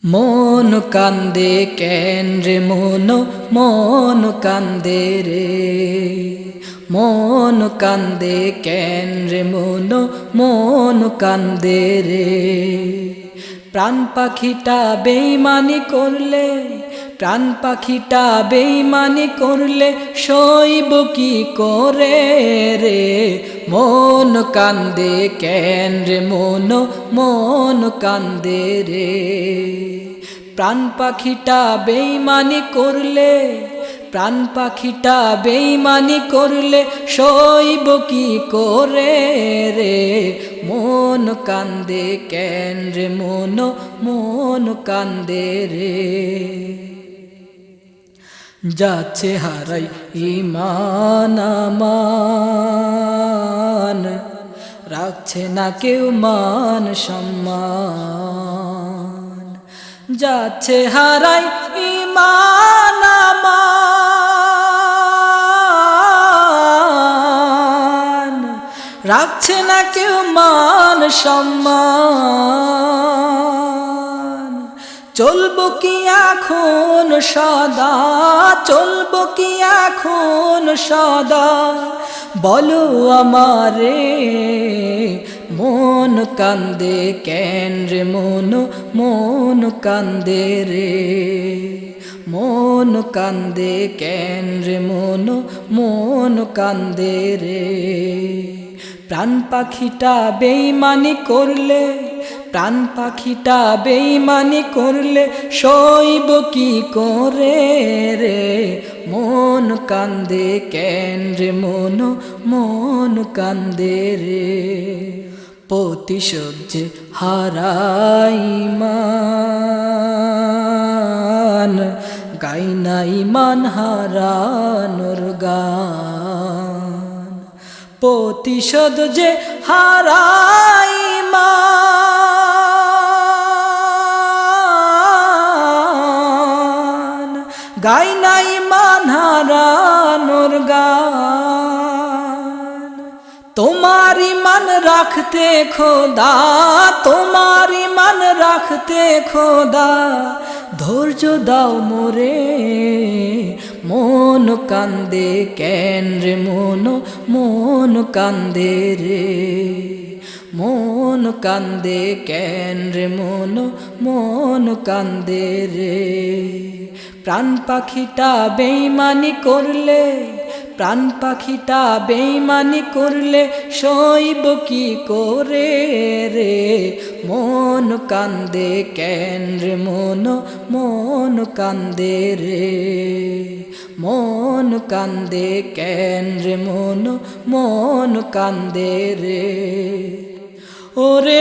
মন কান্দে কেন রে মন কান্দে রে, মন কান্দে কেন রে মন কান্দে রে। প্রাণ পাখিটা বেইমানি করলে, প্রাণ পাখিটা বেইমানি করলে সইব কি করে রে। মন কান্দে কেন রে মন কান্দে রে। প্রাণ পাখিটা বেইমানি করলে, প্রাণ পাখিটা বেইমানি করলে সইব কি করে রে। মন কান্দে কেন রে মন কান্দে রে। যাচ্ছে হারাই ঈমান আমান, রাখছে না কেউ মান সম্মান। যাচ্ছে হারাই ঈমান আমান, রাখছে না কেউ মান সম্মান। চলবো কি এখন সদা, চলবো কি এখন সদা, বলো আমারে। মন কান্দে কেন রে মন কান্দে রে। মন কান্দে কেন রে মন কান্দে রে। প্রাণ পাখিটা বেইমানি করলে, প্রাণ পাখিটা বেইমানি করলে সইব কি করে রে। মন কান্দে কেন রে মন কান্দে রে। প্রতিশোধ যে হারাই ঈমান, গাই না ঈমান হারানোর গান। প্রতিশোধ যে হারাই ঈমান, গাই না ঈমান হারানোর গান। তোমার ঈমান রাখতে খোদা, তোমার ঈমান রাখতে খোদা, ধৈর্য দাও মোরে। মন কান্দে কেন রে মন কান্দে রে। মন কান্দে কেন রে মন কান্দে রে। প্রাণ পাখিটা বেইমানি করলে, প্রাণ পাখিটা বেইমানি করলে সইব কি করে রে। মন কান্দে কেন রে মন কান্দে রে। মন কান্দে কেন রে মন কান্দে রে। ওরে